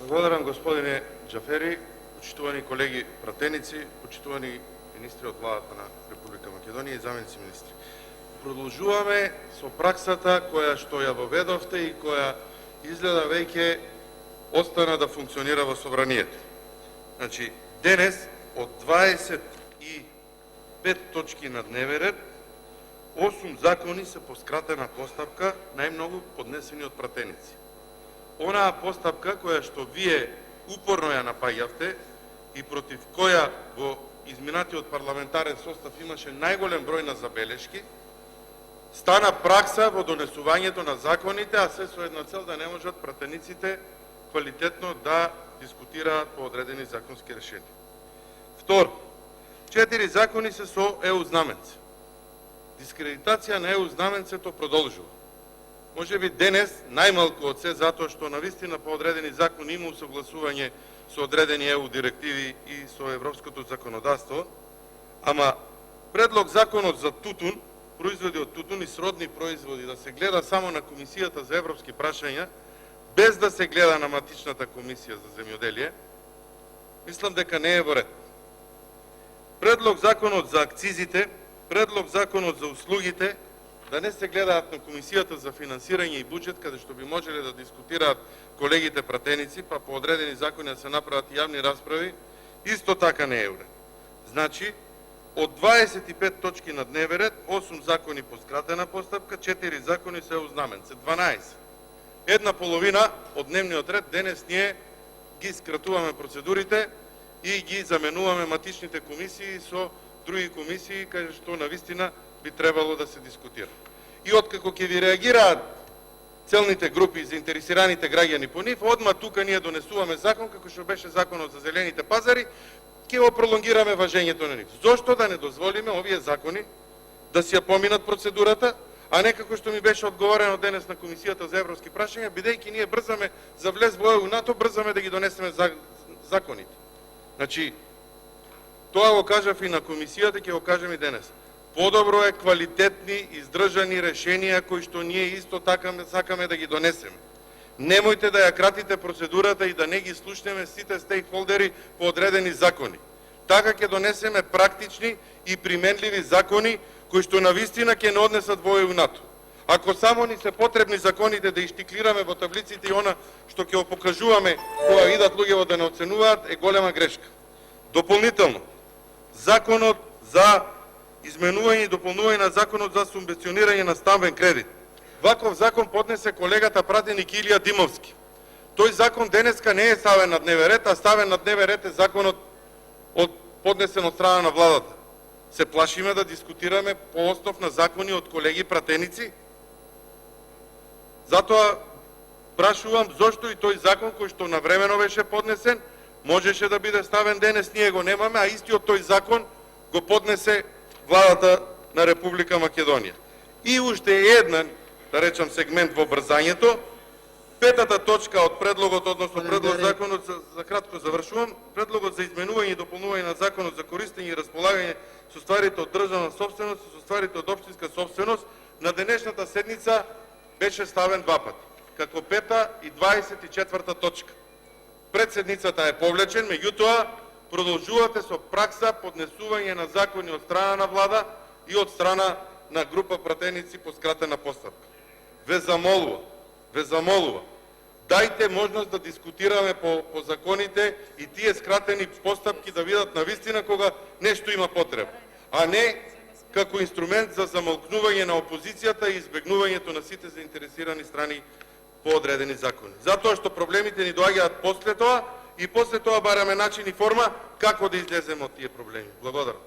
Благодарам, господине Джафери, почитувани колеги пратеници, почитувани министри од владата на Република Македонија и заменици министри. Продолжуваме со праксата која што ја воведовте и која изгледа веќе остана да функционира во собранието. Значи, денес од 25 точки на дневен ред, 8 закони се по скратена постапка, најмногу поднесени од пратеници. Онаа постапка која што вие упорно ја напаѓавте и против која во изминатиот парламентарен состав имаше најголем број на забелешки, стана пракса во донесувањето на законите, а се со една цел да не можат пратениците квалитетно да дискутираат по одредени законски решенија. Второ, 4 закони се со ЕУ знаменце. Дискредитација на ЕУ знаменцето продолжува. Може би денес, најмалку од се, затоа што навистина по одредени закони има усогласување со одредени ЕУ директиви и со европското законодавство, ама предлог законот за тутун, производи од тутун и сродни производи да се гледа само на Комисијата за европски прашања, без да се гледа на матичната Комисија за земјоделие, мислам дека не е во ред. Предлог законот за акцизите, предлог законот за услугите, да не се гледаат на Комисијата за финансирање и буџет, каде што би можеле да дискутираат колегите пратеници, па по одредени закони да се направат јавни расправи, исто така не е уред. Значи, од 25 точки на дневен ред, 8 закони по скратена постапка, 4 закони се ЕУ знаменце, 12. Една половина од дневниот ред денес ние ги скратуваме процедурите и ги заменуваме матичните комисии со други комисии, каде што навистина би требало да се дискутира. И откако ќе ви реагираат целните групи и заинтересираните граѓани по нив, одма тука ние донесуваме закон, како што беше законот за зелените пазари, ќе го пролонгираме важењето на нив. Зошто да не дозволиме овие закони да си ја поминат процедурата, а не како што ми беше одговорено денес на Комисијата за европски прашања, бидејќи ние брзаме за влез во ЕУ НАТО, брзаме да ги донесеме законите. Значи, тоа го кажав и на Комисијата, ќе го кажем и денес. Подобро е квалитетни, издржани решенија кои што ние исто така сакаме да ги донесеме. Немојте да ја кратите процедурата и да не ги слушнеме сите стейкхолдери по одредени закони. Така ќе донесеме практични и применливи закони кои што навистина ќе не однесат во ЕУ НАТО. Ако само ни се потребни законите да иштиклираме во таблиците и она што ќе го покажуваме кога идат луѓе да не оценуваат, е голема грешка. Дополнително, законот за изменување и дополнување на законот за субвенционирање на стамбен кредит. Ваков закон поднесе колегата пратеник Илија Димовски. Тој закон денеска не е ставен на дневен ред, а ставен на дневен ред е законот поднесен од страна на владата. Се плашиме да дискутираме по основ на закони од колеги пратеници? Затоа прашувам зошто и тој закон кој што навремено беше поднесен, можеше да биде ставен денес, ние го немаме, а истиот тој закон го поднесе владата на Република Македонија. И уште еден, да речам, сегмент во брзањето, петата точка од предлогот, односно предлог законот, за кратко завршувам, предлогот за изменување и дополнување на законот за користење и располагање со стварите од државна собственост и со стварите од општинска собственост, на денешната седница беше ставен два пати, како пета и 24 точка. Пред седницата е повлечен, меѓутоа продолжувате со пракса поднесување на закони од страна на влада и од страна на група пратеници по скратена постапка. Ве замолува, дајте можност да дискутираме по законите и тие скратени постапки да видат навистина кога нешто има потреба, а не како инструмент за замолкнување на опозицијата и избегнувањето на сите заинтересирани страни по одредени закони. Затоа што проблемите ни доаѓаат после тоа и после тоа бараме начин и форма како да излеземе од тие проблеми. Благодарам.